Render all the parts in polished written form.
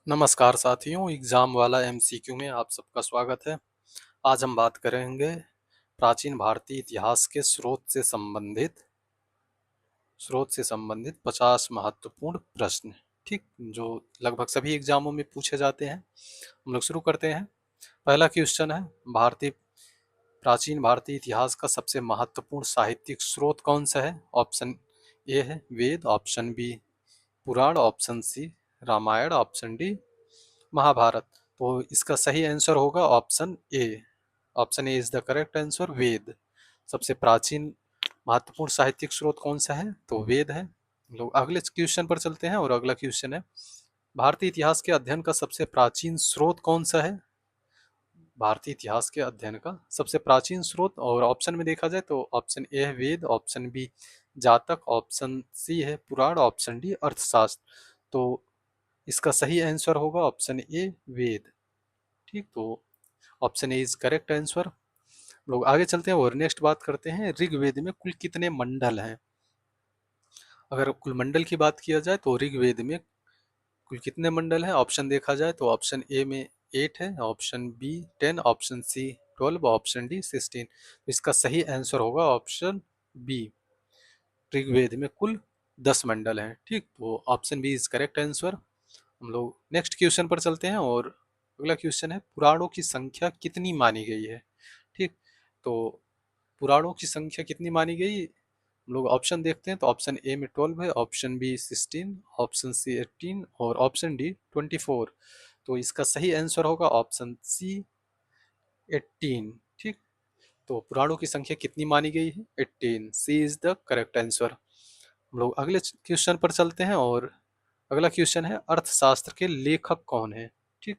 नमस्कार साथियों, एग्जाम वाला एमसीक्यू में आप सबका स्वागत है। आज हम बात करेंगे प्राचीन भारतीय इतिहास के स्रोत से संबंधित 50 महत्वपूर्ण प्रश्न। ठीक, जो लगभग सभी एग्जामों में पूछे जाते हैं। हम लोग शुरू करते हैं। पहला क्वेश्चन है, भारतीय प्राचीन भारतीय इतिहास का सबसे महत्वपूर्ण साहित्यिक स्रोत कौन सा है? ऑप्शन ए है Veda, option B Purana, option C Ramayana, option D Mahabharata. तो इसका सही आंसर होगा option A. Option A is the correct answer, Veda. सबसे प्राचीन महत्वपूर्ण साहित्यिक स्रोत कौन सा है? तो वेद है। लोग अगले क्वेश्चन पर चलते हैं और अगला क्वेश्चन है, भारतीय इतिहास के अध्ययन का सबसे प्राचीन स्रोत कौन सा है? भारतीय इतिहास के अध्ययन का सबसे प्राचीन स्रोत, और ऑप्शन में देखा जाए तो ऑप्शन ए है वेद, ऑप्शन बी जातक, ऑप्शन सी है पुराण, ऑप्शन डी अर्थशास्त्र। तो इसका सही आंसर होगा ऑप्शन ए वेद। ठीक, तो option A is correct answer. लोग आगे चलते हैं और नेक्स्ट बात करते हैं, ऋग्वेद में कुल कितने मंडल हैं? अगर कुल मंडल की बात किया जाए तो ऋग्वेद में कुल कितने मंडल हैं? ऑप्शन देखा जाए तो ऑप्शन ए में 8 है, option B 10, option C 12, option D 16। तो इसका सही आंसर होगा ऑप्शन बी। ऋग्वेद में कुल 10 मंडल हैं। ठीक, तो option B is correct answer. हम लोग नेक्स्ट क्वेश्चन पर चलते हैं और अगला क्वेश्चन है, पुराणों की संख्या कितनी मानी गई है? ठीक, तो पुराणों की संख्या कितनी मानी गई? हम लोग ऑप्शन देखते हैं तो ऑप्शन ए में 12 है, ऑप्शन बी 16, ऑप्शन सी 18 और ऑप्शन डी 24। तो इसका सही आंसर होगा ऑप्शन सी 18। ठीक, तो पुराणों की संख्या कितनी मानी गई है? 18। सी इज द करेक्ट आंसर। हम लोग अगले क्वेश्चन पर चलते हैं और अगला क्वेश्चन है, अर्थशास्त्र के लेखक कौन है? ठीक,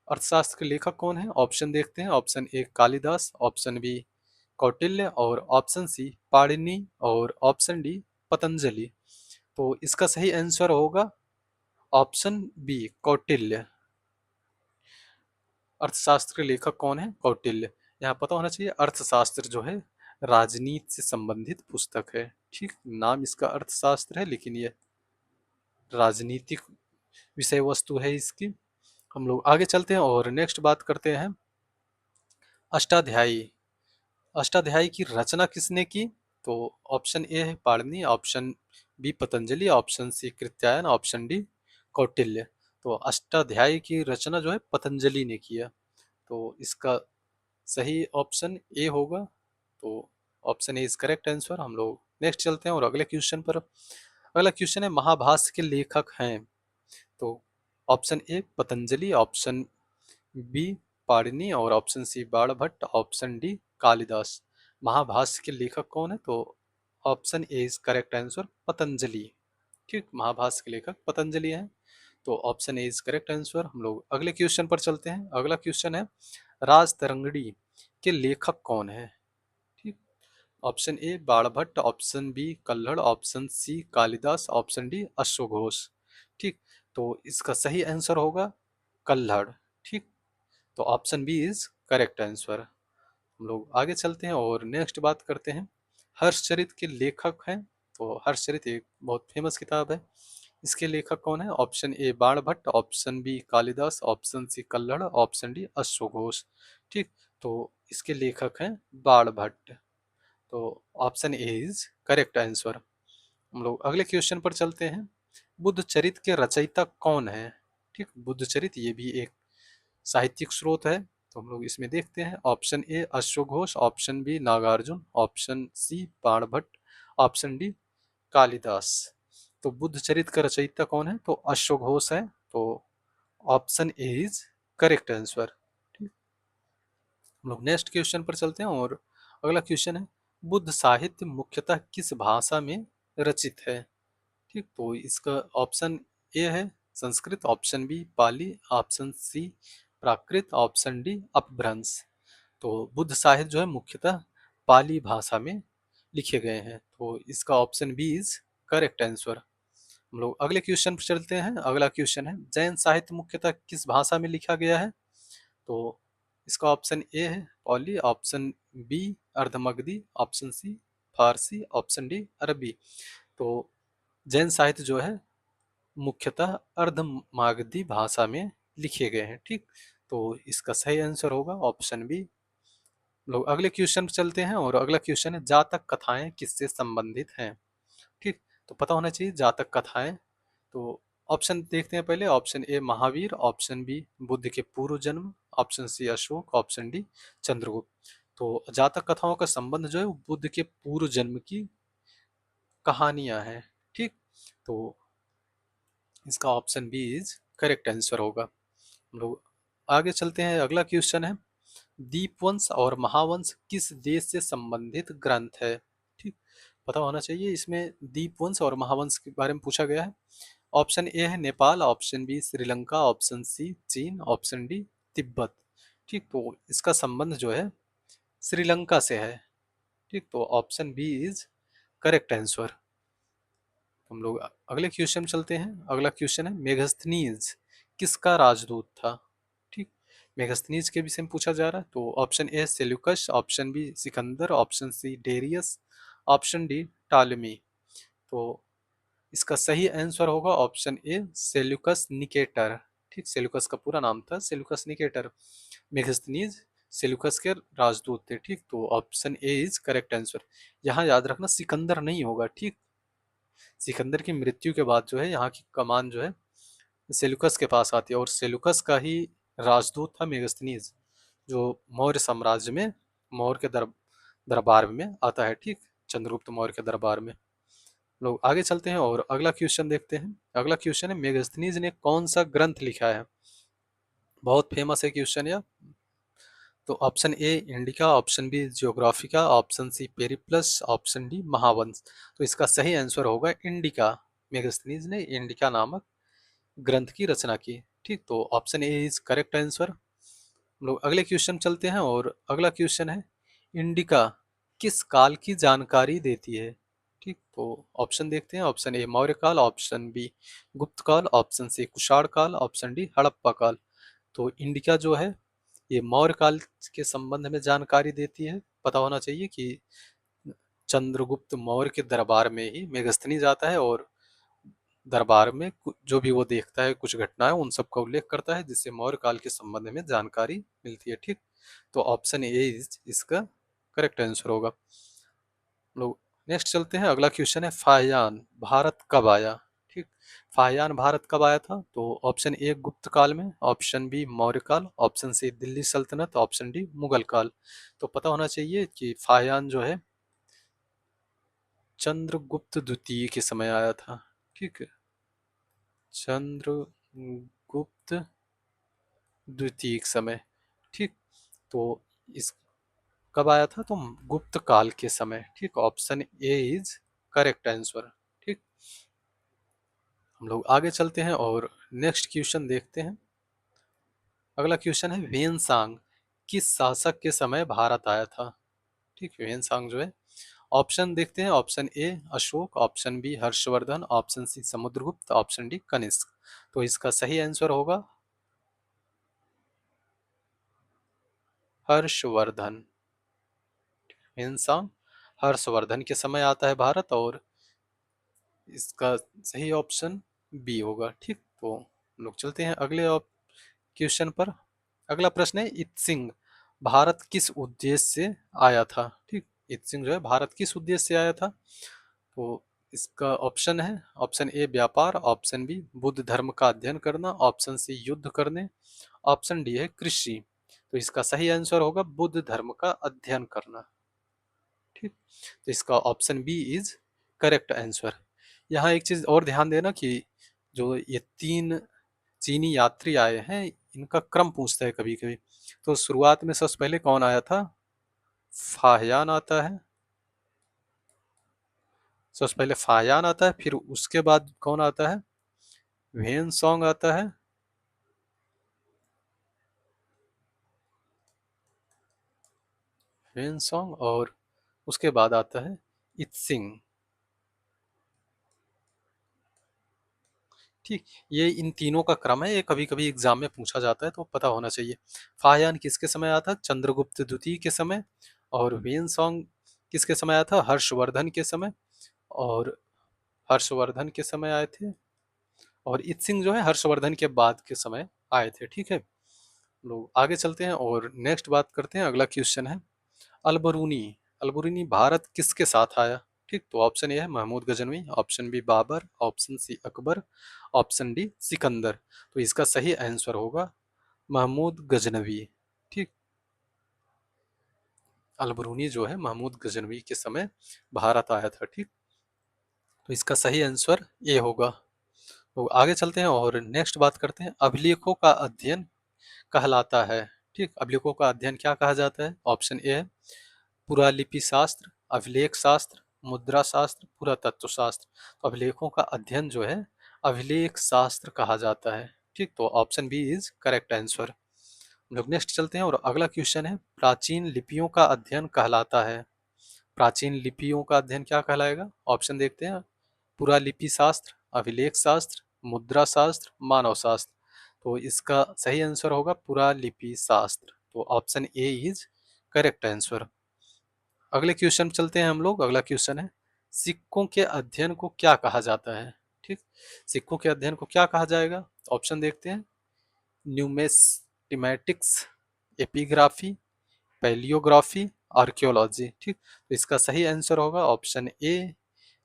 अर्थशास्त्र के लेखक कौन है? ऑप्शन देखते हैं। Option A Kalidas, option B Kautilya और ऑप्शन सी पाणिनि और ऑप्शन डी पतंजलि। तो इसका सही आंसर होगा ऑप्शन बी कौटिल्य। अर्थशास्त्र के लेखक कौन है? कौटिल्य। यहाँ पता होना चाहिए, अर्थशास्त्र जो है राजनीति से संबंधित पुस्तक है। ठीक, नाम इसका अर्थशास्त्र है लेकिन ये राजनीतिक विषय वस्तु है इसकी। हम लोग आगे चलते हैं और नेक्स्ट बात करते हैं, अष्टाध्यायी। अष्टाध्यायी की रचना किसने की? तो ऑप्शन ए है Panini, option B Patanjali, option C Katyayana, option D Kautilya. तो अष्टाध्यायी की रचना जो है पतंजलि ने किया। तो इसका सही ऑप्शन ए होगा। तो option A is correct answer. हम लोग नेक्स्ट चलते हैं और अगले क्वेश्चन पर। अगला क्वेश्चन है, महाभाष्य के लेखक हैं? तो option A Patanjali, option B Panini और option C Banabhatta, option D Kalidasa. Mahabhashya के लेखक कौन है? तो option A is correct answer, Patanjali. ठीक, महाभाष्य के लेखक पतंजलि हैं। तो option A is correct answer. हम लोग अगले क्वेश्चन पर चलते हैं। अगला क्वेश्चन है, राजतरंगिणी के लेखक कौन है? ठीक, option A Banabhatta, option B Kalhana, option C Kalidasa, option D अश्वघोष। ठीक, तो इसका सही आंसर होगा कल्हड़। ठीक, तो option B is correct answer. हम लोग आगे चलते हैं और नेक्स्ट बात करते हैं, हर्षचरित के लेखक हैं? तो हर्षचरित एक बहुत फेमस किताब है, इसके लेखक कौन है? Option A Banabhatta, option B Kalidasa, option C Kalhana, option D अश्वघोष। ठीक, तो इसके लेखक हैं बाणभट्ट। तो option A is correct answer. हम लोग अगले क्वेश्चन पर चलते हैं, बुद्ध चरित के रचयिता कौन है? ठीक, बुद्ध चरित ये भी एक साहित्यिक स्रोत है। तो हम लोग इसमें देखते हैं, ऑप्शन ए अश्वघोष, option B Nagarjuna, option C Banabhatta, option D Kalidasa. तो बुद्ध चरित का रचयिता कौन है? तो अश्वघोष है। तो option A is correct answer. ठीक, हम लोग नेक्स्ट क्वेश्चन पर चलते हैं और अगला क्वेश्चन है, बुद्ध साहित्य मुख्यतः किस भाषा में रचित है? ठीक, तो इसका ऑप्शन ए है संस्कृत, ऑप्शन बी पाली, ऑप्शन सी प्राकृत, ऑप्शन डी अपभ्रंश। तो बुद्ध साहित्य जो है मुख्यतः पाली भाषा में लिखे गए हैं। तो इसका option B is correct answer. हम लोग अगले क्वेश्चन पर चलते हैं। अगला क्वेश्चन है, जैन साहित्य मुख्यतः किस भाषा में लिखा गया है? तो इसका ऑप्शन ए है पाली, option B Ardhamagadhi, option C फारसी, ऑप्शन डी अरबी। तो जैन साहित्य जो है मुख्यतः अर्धमागधी भाषा में लिखे गए हैं। ठीक, तो इसका सही आंसर होगा ऑप्शन बी। लोग अगले क्वेश्चन पे चलते हैं और अगला क्वेश्चन है जातक कथाएं किससे संबंधित हैं। ठीक, तो पता होना चाहिए जातक कथाएं। तो ऑप्शन देखते हैं पहले। Option A Mahavir, option B Buddha के पूर्व जन्म, option C Ashok, option D Chandragupta. तो जातक कथाओं का संबंध जो है वो बुद्ध के पूर्व जन्म की कहानियां हैं। ठीक, तो इसका option B is correct answer होगा। हम लोग आगे चलते हैं। अगला क्वेश्चन है दीपवंश और महावंश किस देश से संबंधित ग्रंथ है। ठीक, पता होना चाहिए। इसमें दीपवंश और महावंश के बारे में पूछा गया है। ऑप्शन ए है Nepal, option B Sri Lanka, option C चीन, ऑप्शन डी तिब्बत। ठीक, तो इसका संबंध जो है श्रीलंका से है। ठीक, तो option B is correct answer. हम लोग अगले क्वेश्चन चलते हैं। अगला क्वेश्चन है मेगस्थनीज किसका राजदूत था। ठीक, मेगस्थनीज के विषय में पूछा जा रहा है। तो option A Seleucus, option B Sikandar, option C Darius, option D Ptolemy. तो इसका सही आंसर होगा ऑप्शन ए सेल्यूकस निकेटर। ठीक, सेल्यूकस का पूरा नाम था सेल्यूकस निकेटर। मेगस्थनीज सेल्यूकस के राजदूत थे। ठीक, तो option A is correct answer. यहाँ याद रखना सिकंदर नहीं होगा। ठीक, सिकंदर की मृत्यु के बाद जो है यहाँ की कमान जो है सेल्यूकस के पास आती है और सेल्यूकस का ही राजदूत था मेगस्थनीज, जो मौर्य साम्राज्य में मौर्य के दरबार में आता है। ठीक, चंद्रगुप्त मौर्य के दरबार में। लोग आगे चलते हैं और अगला क्वेश्चन देखते हैं। अगला क्वेश्चन है मेगस्थनीज ने कौन सा ग्रंथ लिखा है। बहुत फेमस है क्वेश्चन यह। तो option A Indica, option B Geographica, option C Periplus, option D Mahavamsa. तो इसका सही आंसर होगा इंडिका। मेगस्थनीज ने इंडिका नामक ग्रंथ की रचना की। ठीक, तो option A is correct answer. हम लोग अगले क्वेश्चन चलते हैं और अगला क्वेश्चन है इंडिका किस काल की जानकारी देती है। ठीक, तो ऑप्शन देखते हैं। ऑप्शन ए मौर्य काल, ऑप्शन बी गुप्त काल, ऑप्शन सी कुषाण काल, ऑप्शन डी हड़प्पा काल। तो इंडिका जो है ये मौर्य काल के संबंध में जानकारी देती है। पता होना चाहिए कि चंद्रगुप्त मौर्य के दरबार में ही मेगस्थनीज आता है और दरबार में जो भी वो देखता है कुछ घटनाएं उन सब का उल्लेख करता है जिससे मौर्य काल के संबंध में जानकारी मिलती है। ठीक, तो ऑप्शन ए इसका करेक्ट आंसर होगा। लोग नेक्स्ट चलते हैं। अगला क्वेश्चन है फाहियान भारत कब आया। ठीक, फाहियान भारत कब आया था। तो ऑप्शन ए गुप्त काल में, ऑप्शन बी मौर्य काल, ऑप्शन सी दिल्ली सल्तनत, ऑप्शन डी मुगल काल। तो पता होना चाहिए कि फाहियान जो है चंद्रगुप्त द्वितीय के समय आया था। ठीक है, चंद्रगुप्त द्वितीय के समय। ठीक, तो इस कब आया था तो गुप्त काल के समय। ठीक, option A is correct answer. ठीक, हम लोग आगे चलते हैं और नेक्स्ट क्वेश्चन देखते हैं। अगला क्वेश्चन है वेनसांग किस शासक के समय भारत आया था। ठीक, वेनसांग जो है ऑप्शन देखते हैं। Option A Ashok, option B Harshvardhan, option C Samudragupta, option D Kanishka. तो इसका सही आंसर होगा हर्षवर्धन। वेनसांग हर्षवर्धन के समय आता है भारत और इसका सही ऑप्शन बी होगा। ठीक, तो हम लोग चलते हैं अगले क्वेश्चन पर। अगला प्रश्न है इत्सिंग भारत किस उद्देश्य से आया था। ठीक, इत्सिंग जो है भारत किस उद्देश्य से आया था। तो इसका ऑप्शन है ऑप्शन ए व्यापार, ऑप्शन बी बुद्ध धर्म का अध्ययन करना, ऑप्शन सी युद्ध करने, ऑप्शन डी है कृषि। तो इसका सही आंसर होगा बुद्ध धर्म का अध्ययन करना। ठीक, तो इसका option B is correct answer. यहाँ एक चीज और ध्यान देना कि जो ये तीन चीनी यात्री आए हैं इनका क्रम पूछता है कभी कभी। तो शुरुआत में सबसे पहले कौन आया था, फाहियान आता है। सबसे पहले फाहियान आता है, फिर उसके बाद कौन आता है, वेन सॉन्ग आता है, वेन सॉन्ग और उसके बाद आता है इत्सिंग। ठीक, ये इन तीनों का क्रम है। ये कभी कभी एग्जाम में पूछा जाता है तो पता होना चाहिए। फाहियान किसके समय आया था, चंद्रगुप्त द्वितीय के समय। और वेन सॉन्ग किसके समय आया था, हर्षवर्धन के समय। और हर्षवर्धन के समय आए थे और इत सिंह जो है हर्षवर्धन के बाद के समय आए थे। ठीक है, लोग आगे चलते हैं और नेक्स्ट बात करते हैं। अगला क्वेश्चन है अलबरूनी। अलबरूनी भारत किसके साथ आया? ठीक, तो ऑप्शन ए है Mahmud Ghaznavi, option B Babur, option C Akbar, option D Sikandar. तो इसका सही आंसर होगा महमूद गजनवी। ठीक, अलबरूनी जो है महमूद गजनवी के समय भारत आया था। ठीक, तो इसका सही आंसर ए होगा। तो आगे चलते हैं और नेक्स्ट बात करते हैं अभिलेखों का अध्ययन कहलाता है। ठीक, अभिलेखों का अध्ययन क्या कहा जाता है? ऑप्शन ए है पुरालिपि शास्त्र, अभिलेख शास्त्र, मुद्रा शास्त्र, पुरातत्व शास्त्र। तो अभिलेखों का अध्ययन जो है अभिलेख शास्त्र कहा जाता है। ठीक, तो option B is correct answer. हम लोग नेक्स्ट चलते हैं और अगला क्वेश्चन है प्राचीन लिपियों का अध्ययन कहलाता है। प्राचीन लिपियों का अध्ययन क्या कहलाएगा? ऑप्शन देखते हैं पुरालिपि शास्त्र, अभिलेख शास्त्र, मुद्रा शास्त्र, मानव शास्त्र। तो इसका सही आंसर होगा पुरालिपि शास्त्र। तो option A is correct answer. अगले क्वेश्चन चलते हैं हम लोग। अगला क्वेश्चन है सिक्कों के अध्ययन को क्या कहा जाता है? ठीक, सिक्कों के अध्ययन को क्या कहा जाएगा? ऑप्शन देखते हैं न्यूमिस्टिमैटिक्स, एपिग्राफी, पैलियोग्राफी, आर्कियोलॉजी। ठीक, तो इसका सही आंसर होगा ऑप्शन ए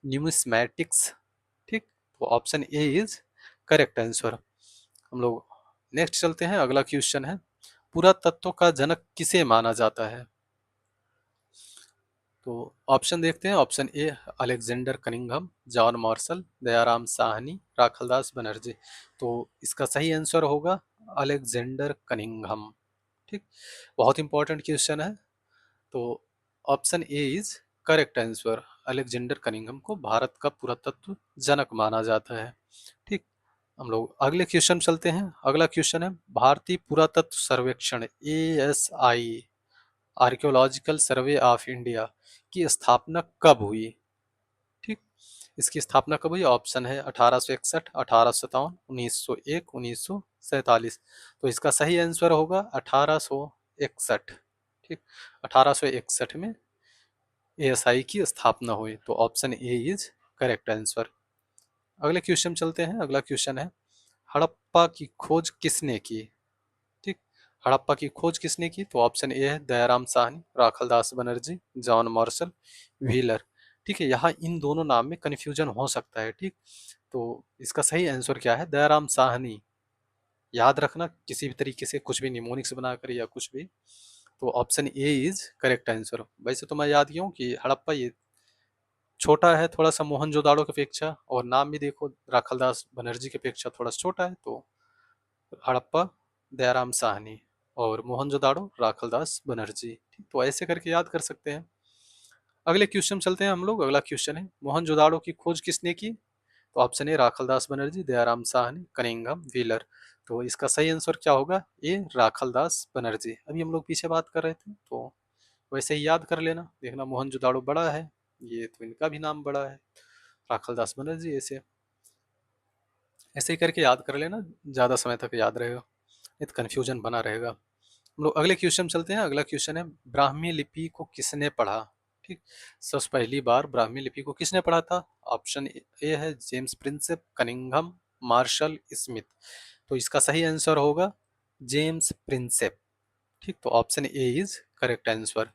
न्यूमिस्मैटिक्स। ठीक, तो option A is correct answer. हम लोग नेक्स्ट चलते हैं। अगला क्वेश्चन है पुरातत्व का जनक किसे माना जाता है? तो ऑप्शन देखते हैं। ऑप्शन ए Alexander Cunningham, John Marshall, Dayaram Sahni, Rakhaldas Banerjee. तो इसका सही आंसर होगा अलेक्जेंडर कनिंघम। ठीक, बहुत इंपॉर्टेंट क्वेश्चन है। तो option A is correct answer. Alexander Cunningham को भारत का पुरातत्व जनक माना जाता है। ठीक, हम लोग अगले क्वेश्चन चलते हैं। अगला क्वेश्चन है भारतीय पुरातत्व सर्वेक्षण ASI, archaeological survey of India की स्थापना कब हुई? ठीक, इसकी स्थापना कब हुई? ऑप्शन है 1861, 1857, 1901, 1947। तो इसका सही आंसर होगा 1861। ठीक, 1861 में ASI की स्थापना हुई। तो option A is correct answer. अगले क्वेश्चन चलते हैं। अगला क्वेश्चन है हड़प्पा की खोज किसने की? ठीक, हड़प्पा की खोज किसने की? तो ऑप्शन ए है Dayaram Sahni, Rakhaldas Banerjee, John Marshall, wheeler. ठीक है, यहाँ इन दोनों नाम में कन्फ्यूजन हो सकता है। ठीक, तो इसका सही आंसर क्या है? दयाराम साहनी। याद रखना किसी भी तरीके से कुछ भी निमोनिक्स बनाकर या कुछ भी। तो option A is correct answer. वैसे तो मैं याद किया हूँ कि हड़प्पा ये छोटा है थोड़ा सा मोहनजोदाड़ो की अपेक्षा, और नाम भी देखो राखलदास बनर्जी की अपेक्षा थोड़ा सा छोटा है। तो हड़प्पा दयाराम साहनी और मोहनजोदाड़ो राखलदास बनर्जी। ठीक, तो ऐसे करके याद कर सकते हैं। अगले क्वेश्चन चलते हैं हम लोग। अगला क्वेश्चन है मोहनजोदाड़ो की खोज किसने की? तो ऑप्शन ए राखलदास बनर्जी, दयाराम साहनी, कनिंघम, व्हीलर। तो इसका सही आंसर क्या होगा? ए राखलदास बनर्जी। अभी हम लोग पीछे बात कर रहे थे तो वैसे ही याद कर लेना। देखना मोहनजोदाड़ो बड़ा है, ये तो इनका भी नाम बड़ा है, राखलदास बनर्जी। ऐसे ऐसे ही करके याद कर लेना, ज़्यादा समय तक याद रहेगा, नहीं तो कन्फ्यूजन बना रहेगा। हम लोग अगले क्वेश्चन चलते हैं। अगला क्वेश्चन है ब्राह्मी लिपि को किसने पढ़ा? ठीक, सबसे पहली बार ब्राह्मी लिपि को किसने पढ़ा था? ऑप्शन ए है James Prinsep, Cunningham, Marshall, Smith. तो इसका सही आंसर होगा जेम्स प्रिंसेप। ठीक, तो option A is correct answer.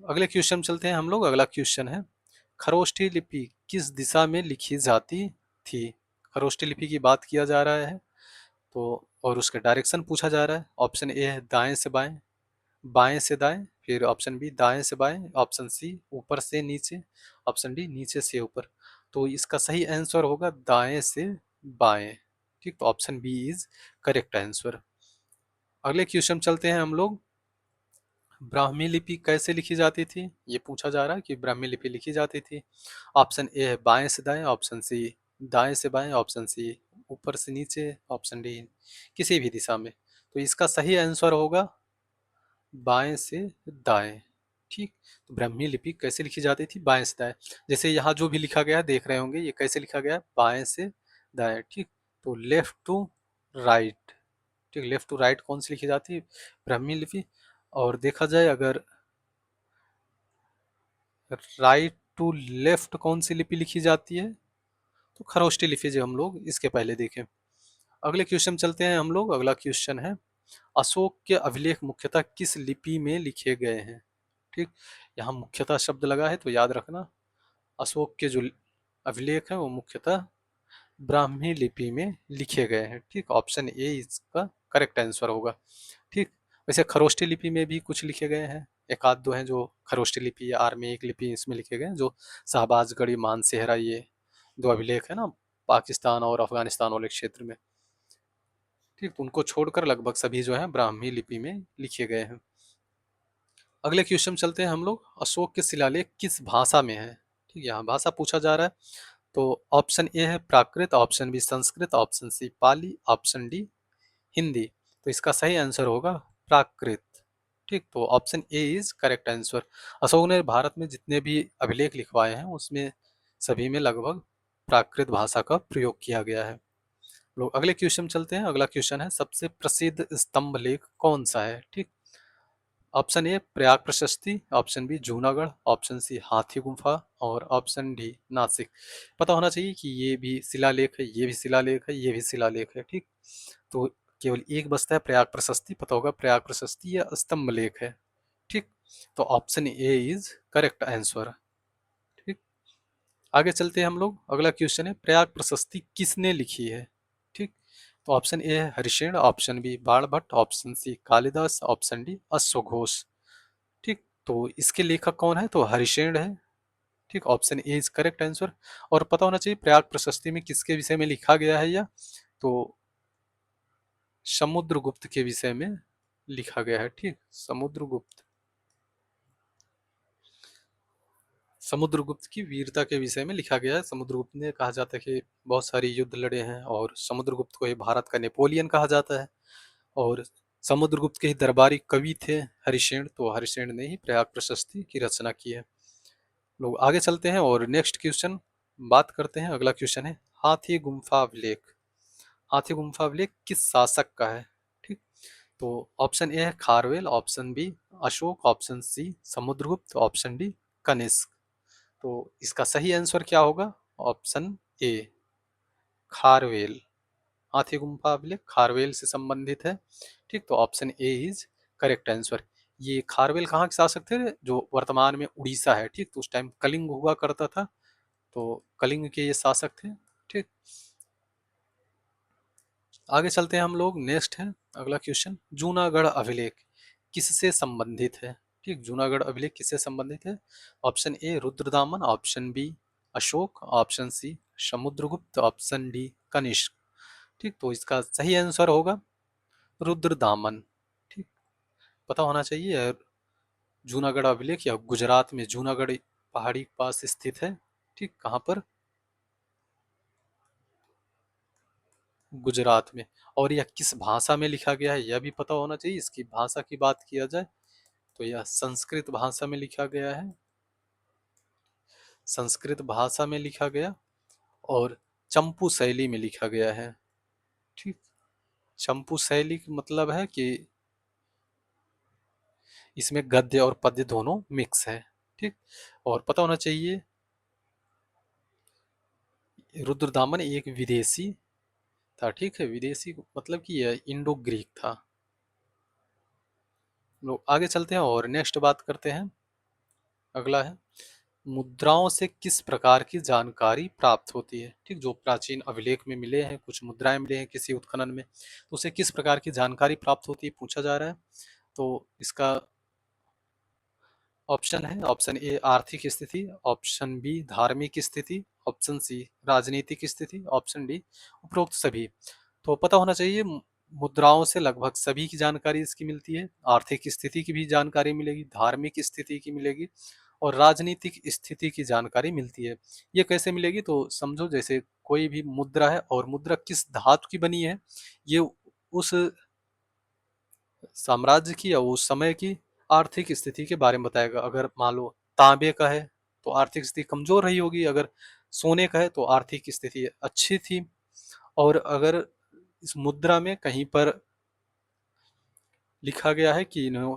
अगले क्वेश्चन चलते हैं हम लोग। अगला क्वेश्चन है खरोष्ठी लिपि किस दिशा में लिखी जाती थी? खरोष्ठी लिपि की बात किया जा रहा है तो, और उसके डायरेक्शन पूछा जा रहा है। ऑप्शन ए है दाएं से बाएं, बाएं से दाएं, फिर ऑप्शन बी दाएं से बाएं, ऑप्शन सी ऊपर से नीचे, ऑप्शन डी नीचे से ऊपर। तो इसका सही आंसर होगा दाएं से बाएं। ठीक, तो option B is correct answer. अगले क्वेश्चन चलते हैं हम लोग। ब्राह्मी लिपि कैसे लिखी जाती थी, ये पूछा जा रहा है कि ब्राह्मी लिपि लिखी जाती थी। ऑप्शन ए है बाएं से दाएं, ऑप्शन सी दाएं से बाएं, ऑप्शन सी ऊपर से नीचे, ऑप्शन डी किसी भी दिशा में। तो इसका सही आंसर होगा बाएं से दाएं। ठीक, तो ब्राह्मी लिपि कैसे लिखी जाती थी? बाएं से दाएं। जैसे यहाँ जो भी लिखा गया है देख रहे होंगे, ये कैसे लिखा गया है? बाएं से दाएं। ठीक, तो लेफ्ट टू राइट। ठीक, लेफ्ट टू राइट कौन सी लिखी जाती है? ब्राह्मी लिपि। और देखा जाए अगर राइट टू लेफ्ट कौन सी लिपि लिखी जाती है? तो खरोष्टी लिपि जो हम लोग इसके पहले देखें। अगले क्वेश्चन चलते हैं हम लोग। अगला क्वेश्चन है, अशोक के अभिलेख मुख्यतः किस लिपि में लिखे गए हैं? ठीक, यहाँ मुख्यतः शब्द लगा है तो याद रखना, अशोक के जो अभिलेख हैं वो मुख्यतः ब्राह्मी लिपि में लिखे गए हैं। ठीक, ऑप्शन ए इसका करेक्ट आंसर होगा। ठीक, वैसे खरोष्टी लिपि में भी कुछ लिखे गए हैं, एक आध दो हैं जो खरोष्टी लिपि या आर्मेयिक लिपि इसमें लिखे गए हैं, जो शाहबाजगढ़ी, मानसेहरा, ये दो अभिलेख है ना पाकिस्तान और अफगानिस्तान वाले क्षेत्र में। ठीक, तो उनको छोड़कर लगभग सभी जो है ब्राह्मी लिपि में लिखे गए हैं। अगले क्वेश्चन चलते हैं हम लोग, अशोक के शिलालेख किस भाषा में है? ठीक, यहाँ भाषा पूछा जा रहा है। तो ऑप्शन ए है Prakrit, option B Sanskrit, option C Pali, option D Hindi. तो इसका सही आंसर होगा प्राकृत। ठीक, तो option A is correct answer. Ashoka ने भारत में जितने भी अभिलेख लिखवाए हैं उसमें सभी में लगभग प्राकृत भाषा का प्रयोग किया गया है। लोग अगले क्वेश्चन चलते हैं। अगला क्वेश्चन है, सबसे प्रसिद्ध स्तंभ लेख कौन सा है? ठीक, option A Prayag Prashasti, option B Junagadh, option C Hathi Gupha और ऑप्शन डी नासिक। पता होना चाहिए कि ये भी शिलालेख है, ये भी शिलालेख है, ये भी शिलालेख है। ठीक, तो केवल एक बचता है प्रयाग प्रशस्ति, पता होगा प्रयाग प्रशस्ति या स्तंभ लेख है। ठीक, तो option A is correct answer. ठीक, आगे चलते हैं हम लोग। अगला क्वेश्चन है, प्रयाग प्रशस्ति किसने लिखी है? ठीक, तो ऑप्शन ए है Harishena, option B Banabhatta, option C Kalidasa, option D अश्वघोष। ठीक, तो इसके लेखक कौन है? तो हरिशेन है। ठीक, option A is correct answer. और पता होना चाहिए प्रयाग प्रशस्ति में किसके विषय में लिखा गया है, या तो समुद्रगुप्त के विषय में लिखा गया है। ठीक, समुद्रगुप्त, समुद्रगुप्त की वीरता के विषय में लिखा गया है। समुद्रगुप्त ने, कहा जाता है कि बहुत सारी युद्ध लड़े हैं और समुद्रगुप्त को ही भारत का नेपोलियन कहा जाता है। और समुद्रगुप्त के ही दरबारी कवि थे हरिशेन, तो हरिशेन ने ही प्रयाग प्रशस्ति की रचना की है। लोग आगे चलते हैं और नेक्स्ट क्वेश्चन बात करते हैं। अगला क्वेश्चन है, हाथी गुम्फा अभिलेख, हाथी गुम्फा अभिलेख किस शासक का है? ठीक, तो ऑप्शन ए है Kharavela, option B Ashok, option C Samudragupta, option D Kanishka. तो इसका सही आंसर क्या होगा? Option A Kharavela. हाथी गुम्फा अभिलेख खारवेल से संबंधित है। ठीक, तो option A is correct answer. ये खारवेल कहाँ के शासक थे? जो वर्तमान में उड़ीसा है। ठीक, तो उस टाइम कलिंग हुआ करता था, तो कलिंग के ये शासक थे। ठीक, आगे चलते हैं हम लोग। नेक्स्ट है अगला क्वेश्चन, जूनागढ़ अभिलेख किससे संबंधित है? ठीक, जूनागढ़ अभिलेख किससे संबंधित है? Option A Rudradaman, option B Ashok, option C Samudragupta, option D Kanishka. ठीक, तो इसका सही आंसर होगा रुद्रदामन। ठीक, पता होना चाहिए जूनागढ़ अभिलेख या गुजरात में जूनागढ़ पहाड़ी के पास स्थित है। ठीक, कहाँ पर? गुजरात में। और यह किस भाषा में लिखा गया है यह भी पता होना चाहिए। इसकी भाषा की बात किया जाए तो यह संस्कृत भाषा में लिखा गया है, संस्कृत भाषा में लिखा गया और चंपू शैली में लिखा गया है। ठीक, चंपू शैली का मतलब है कि इसमें गद्य और पद्य दोनों मिक्स है। ठीक, और पता होना चाहिए रुद्रदामन एक विदेशी था। ठीक है, विदेशी मतलब कि यह इंडो ग्रीक था। लोग आगे चलते हैं और नेक्स्ट बात करते हैं। अगला है, मुद्राओं से किस प्रकार की जानकारी प्राप्त होती है? ठीक, जो प्राचीन अभिलेख में मिले हैं, कुछ मुद्राएं मिले हैं किसी उत्खनन में, तो उसे किस प्रकार की जानकारी प्राप्त होती है पूछा जा रहा है। तो इसका ऑप्शन है, ऑप्शन ए आर्थिक स्थिति, ऑप्शन बी धार्मिक स्थिति, ऑप्शन सी राजनीतिक स्थिति, ऑप्शन डी उपरोक्त सभी। तो पता होना चाहिए मुद्राओं से लगभग सभी की जानकारी इसकी मिलती है। आर्थिक स्थिति की भी जानकारी मिलेगी, धार्मिक स्थिति की मिलेगी और राजनीतिक स्थिति की जानकारी मिलती है। ये कैसे मिलेगी? तो समझो जैसे कोई भी मुद्रा है और मुद्रा किस धातु की बनी है, ये उस साम्राज्य की या उस समय की आर्थिक स्थिति के बारे में बताएगा। अगर मान लो तांबे का है तो आर्थिक स्थिति कमजोर रही होगी, अगर सोने का है तो आर्थिक स्थिति अच्छी थी। और अगर इस मुद्रा में कहीं पर लिखा गया है कि इन्होंने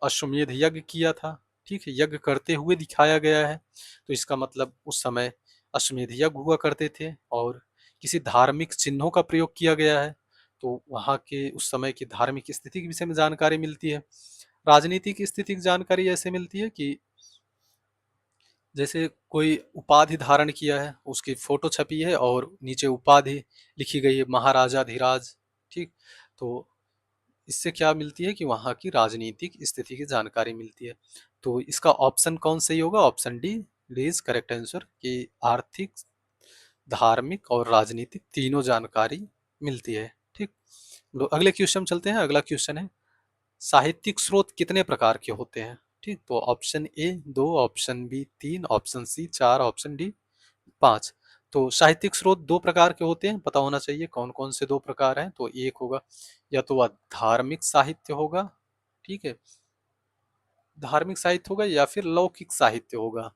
अश्वमेध यज्ञ किया था, ठीक है, यज्ञ करते हुए दिखाया गया है, तो इसका मतलब उस समय अश्वमेध यज्ञ हुआ करते थे और किसी धार्मिक चिन्हों का प्रयोग किया गया है, तो वहाँ के उस समय की धार्मिक स्थिति के विषय में जानकारी मिलती है। राजनीतिक स्थिति की जानकारी ऐसे मिलती है कि जैसे कोई उपाधि धारण किया है, उसकी फोटो छपी है और नीचे उपाधि लिखी गई है महाराजाधिराज, ठीक। तो इससे क्या मिलती है कि वहाँ की राजनीतिक स्थिति की जानकारी मिलती है। तो इसका ऑप्शन कौन सही होगा? Option D is correct answer कि आर्थिक, धार्मिक और राजनीतिक तीनों जानकारी मिलती है, ठीक। लोग अगले क्वेश्चन चलते हैं। अगला क्वेश्चन है साहित्यिक स्रोत कितने प्रकार के होते हैं? ठीक, तो option A 2, option B 3, option C 4, option D 5। तो साहित्यिक स्रोत दो प्रकार के होते हैं, पता होना चाहिए कौन कौन से दो प्रकार हैं। तो एक होगा या तो वह धार्मिक साहित्य होगा, ठीक है, धार्मिक साहित्य होगा या फिर लौकिक साहित्य होगा।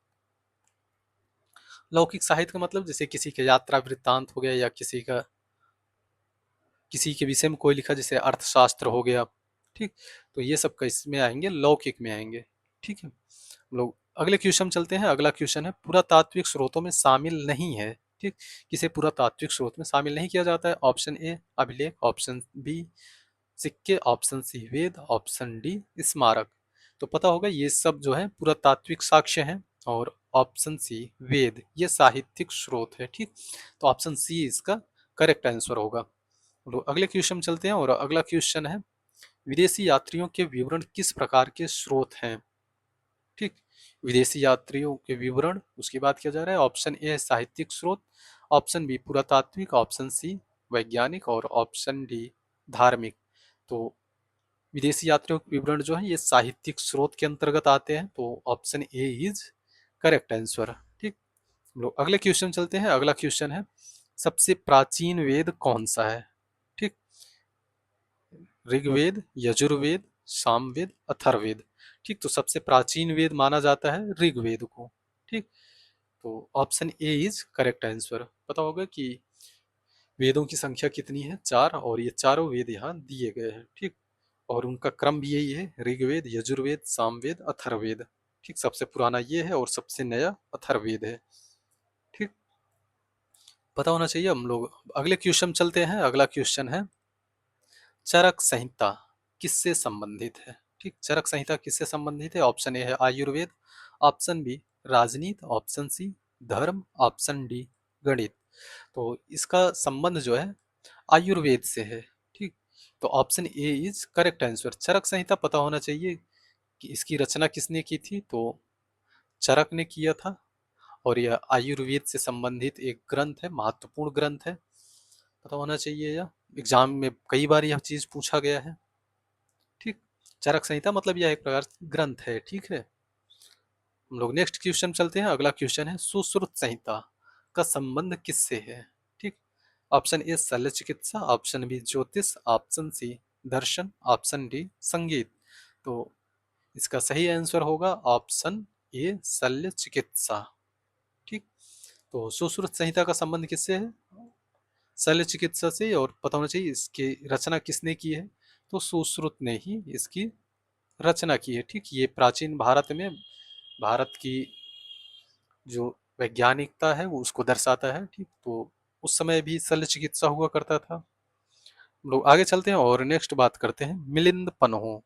लौकिक साहित्य का मतलब जैसे किसी के यात्रा वृत्तांत हो गया या किसी के विषय में कोई लिखा, जैसे अर्थशास्त्र हो गया, ठीक। तो ये सब का इसमें आएंगे, लौकिक में आएंगे, ठीक है। हम लोग अगले क्वेश्चन चलते हैं। अगला क्वेश्चन है पुरातात्विक स्रोतों में शामिल नहीं है, ठीक। किसे पुरातात्विक स्रोत में शामिल नहीं किया जाता है? ऑप्शन ए अभिलेख, ऑप्शन बी सिक्के, ऑप्शन सी वेद, ऑप्शन डी स्मारक। तो पता होगा ये सब जो है पुरातात्विक साक्ष्य हैं और ऑप्शन सी वेद ये साहित्यिक स्रोत है, ठीक। तो ऑप्शन सी इसका करेक्ट आंसर होगा। लोग अगले क्वेश्चन चलते हैं और अगला क्वेश्चन है विदेशी यात्रियों के विवरण किस प्रकार के स्रोत हैं? ठीक, विदेशी यात्रियों के विवरण उसकी बात किया जा रहा है। ऑप्शन ए साहित्यिक स्रोत, ऑप्शन बी पुरातात्विक, ऑप्शन सी वैज्ञानिक और ऑप्शन डी धार्मिक। तो विदेशी यात्रियों के विवरण जो है ये साहित्यिक स्रोत के अंतर्गत आते हैं, तो option A is correct answer, ठीक। हम लोग अगले क्वेश्चन चलते हैं। अगला क्वेश्चन है सबसे प्राचीन वेद कौन सा है? ठीक, ऋग्वेद, यजुर्वेद, सामवेद, अथर्ववेद। ठीक, तो सबसे प्राचीन वेद माना जाता है ऋग्वेद को, ठीक। तो option A is correct answer. पता होगा कि वेदों की संख्या कितनी है? 4, और ये चारों वेद यहाँ दिए गए हैं, ठीक। और उनका क्रम भी यही है, ऋग्वेद, यजुर्वेद, सामवेद, अथर्ववेद, ठीक। सबसे पुराना ये है और सबसे नया अथर्ववेद है, ठीक। पता होना चाहिए। हम लोग अगले क्वेश्चन चलते हैं। अगला क्वेश्चन है चरक संहिता किससे संबंधित है? ठीक, चरक संहिता किससे संबंधित है? ऑप्शन ए है आयुर्वेद, ऑप्शन बी राजनीति, ऑप्शन सी धर्म, ऑप्शन डी गणित। तो इसका संबंध जो है आयुर्वेद से है, ठीक। तो option A is correct answer. Charaka Samhita पता होना चाहिए कि इसकी रचना किसने की थी, तो चरक ने किया था और यह आयुर्वेद से संबंधित एक ग्रंथ है, महत्वपूर्ण ग्रंथ है, पता होना चाहिए। यह एग्जाम में कई बार यह चीज पूछा गया है, ठीक। चरक संहिता मतलब यह एक प्रकार से ग्रंथ है, ठीक है। हम लोग नेक्स्ट क्वेश्चन चलते हैं। अगला क्वेश्चन है सुश्रुत संहिता का संबंध किससे है? ठीक, ऑप्शन ए शल्य चिकित्सा, ऑप्शन बी ज्योतिष, ऑप्शन सी दर्शन, ऑप्शन डी संगीत। तो इसका सही आंसर होगा ऑप्शन ए शल्य चिकित्सा, ठीक। तो सुश्रुत संहिता का संबंध किससे है? शल्य चिकित्सा से। और पता होना चाहिए इसकी रचना किसने की है, तो सुश्रुत ने ही इसकी रचना की है, ठीक। ये प्राचीन भारत में भारत की जो वैज्ञानिकता है वो उसको दर्शाता है, ठीक। तो उस समय भी शल्य चिकित्सा हुआ करता था। हम लोग आगे चलते हैं और नेक्स्ट बात करते हैं मिलिंद पन्हों।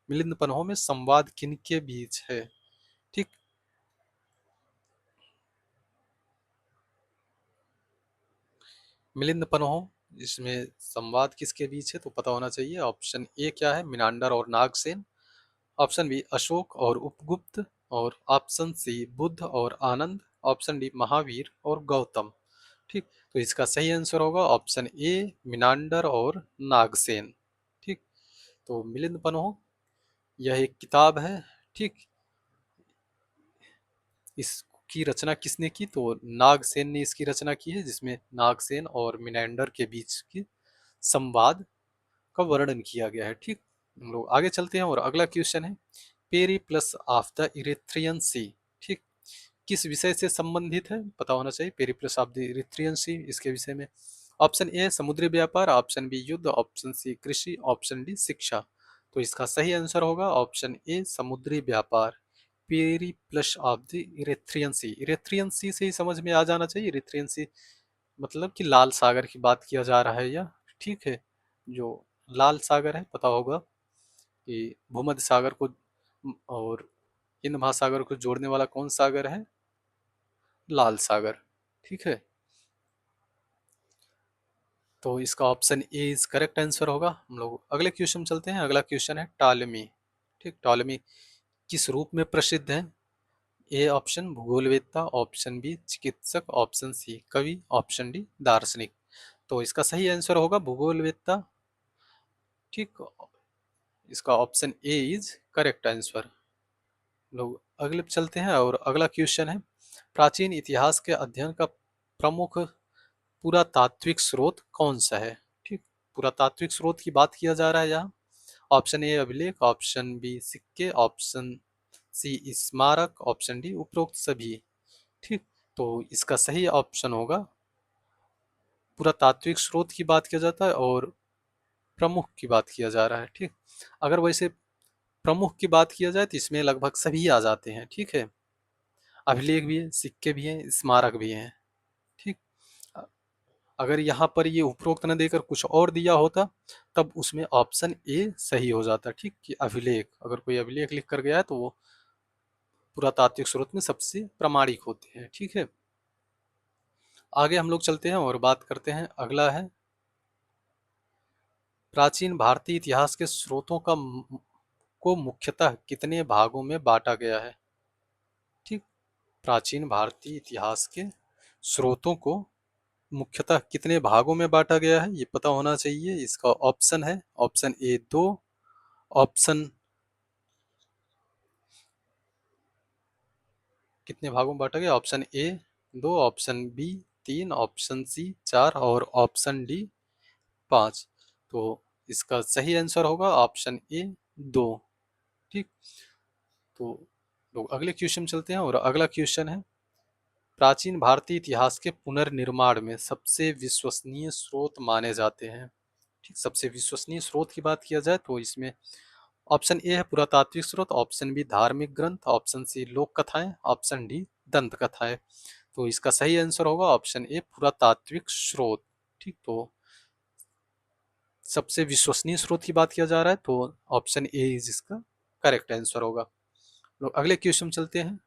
मिलिंद पन्हों में संवाद किनके बीच है? ठीक, मिलिंद पन्हों इसमें संवाद किसके बीच है, तो पता होना चाहिए। ऑप्शन ए क्या है? मिनांडर और नागसेन, ऑप्शन बी अशोक और उपगुप्त, और ऑप्शन सी बुद्ध और आनंद, ऑप्शन डी महावीर और गौतम, ठीक। तो इसका सही आंसर होगा ऑप्शन ए मिनांडर और नागसेन, ठीक। तो मिलिंद पन्हों यह एक किताब है, ठीक। इसकी रचना किसने की, तो नागसेन ने इसकी रचना की है, जिसमें नागसेन और मिनांडर के बीच की संवाद का वर्णन किया गया है, ठीक। हम लोग आगे चलते हैं और अगला क्वेश्चन है पेरिप्लस ऑफ द इरिथ्रियन सी, ठीक। किस विषय से संबंधित है, पता होना चाहिए। पेरिप्लस ऑफ द इरिथ्रियन सी इसके विषय में ऑप्शन ए समुद्री व्यापार, ऑप्शन बी युद्ध, ऑप्शन सी कृषि, ऑप्शन डी शिक्षा। तो इसका सही आंसर होगा ऑप्शन ए समुद्री व्यापार। पेरिप्लस ऑफ द इरेथ्रियन सी। इरेथ्रियन सी से ही समझ में आ जाना चाहिए, इरेथ्रियन सी मतलब कि लाल सागर की बात किया जा रहा है यह, ठीक है। जो लाल सागर है पता होगा कि भूमध्य सागर को और हिंद महासागर को जोड़ने वाला कौन सागर है, लाल सागर, ठीक है। तो इसका option A is correct answer होगा। हम लोग अगले क्वेश्चन चलते हैं। अगला क्वेश्चन है टॉलेमी, ठीक। टॉलेमी किस रूप में प्रसिद्ध है? ए ऑप्शन भूगोलवेत्ता, ऑप्शन बी चिकित्सक, ऑप्शन सी कवि, ऑप्शन डी दार्शनिक। तो इसका सही आंसर होगा भूगोलवेत्ता, ठीक। इसका option A is correct answer. लोग अगले पे चलते हैं और अगला क्वेश्चन है प्राचीन इतिहास के अध्ययन का प्रमुख पुरातात्विक स्रोत कौन सा है, ठीक। पुरातात्विक स्रोत की बात किया जा रहा है यहाँ। ऑप्शन ए अभिलेख, ऑप्शन बी सिक्के, ऑप्शन सी स्मारक, ऑप्शन डी उपरोक्त सभी, ठीक। तो इसका सही ऑप्शन होगा पुरातात्विक स्रोत की बात किया जाता है और प्रमुख की बात किया जा रहा है, ठीक। अगर वैसे प्रमुख की बात किया जाए तो इसमें लगभग सभी आ जाते हैं, ठीक है। अभिलेख भी है, सिक्के भी हैं, स्मारक भी हैं, ठीक। अगर यहाँ पर ये उपरोक्त न देकर कुछ और दिया होता तब उसमें ऑप्शन ए सही हो जाता, ठीक। कि अभिलेख, अगर कोई अभिलेख लिख कर गया है तो वो पुरातात्विक स्रोत में सबसे प्रामाणिक होते हैं, ठीक है। आगे हम लोग चलते हैं और बात करते हैं। अगला है प्राचीन भारतीय इतिहास के स्रोतों को मुख्यतः कितने भागों में बांटा गया है, ठीक। प्राचीन भारतीय इतिहास के स्रोतों को मुख्यतः कितने भागों में बांटा गया है ये पता होना चाहिए। इसका ऑप्शन है ऑप्शन ए 2, ऑप्शन कितने भागों में बांटा गया, option A 2, option B 3, option C 4 और ऑप्शन डी 5। तो इसका सही आंसर होगा ऑप्शन ए 2, ठीक। तो लोग अगले क्वेश्चन चलते हैं और अगला क्वेश्चन है प्राचीन भारतीय इतिहास के पुनर्निर्माण में सबसे विश्वसनीय स्रोत माने जाते हैं, ठीक। सबसे विश्वसनीय स्रोत की बात किया जाए तो इसमें ऑप्शन ए है पुरातात्विक स्रोत, ऑप्शन बी धार्मिक ग्रंथ, ऑप्शन सी लोक कथाएं, ऑप्शन डी दंत कथाएं। तो इसका सही आंसर होगा ऑप्शन ए पुरातात्विक स्रोत, ठीक। तो सबसे विश्वसनीय स्रोत की बात किया जा रहा है तो ऑप्शन ए इज इसका करेक्ट आंसर होगा। लोग अगले क्वेश्चन चलते हैं।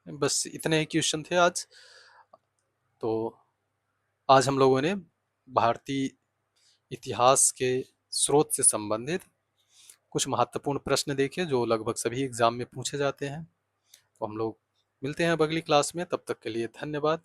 बस इतने ही क्वेश्चन थे आज। तो आज हम लोगों ने भारतीय इतिहास के स्रोत से संबंधित कुछ महत्वपूर्ण प्रश्न देखे जो लगभग सभी एग्जाम में पूछे जाते हैं। तो हम लोग मिलते हैं अब अगली क्लास में, तब तक के लिए धन्यवाद।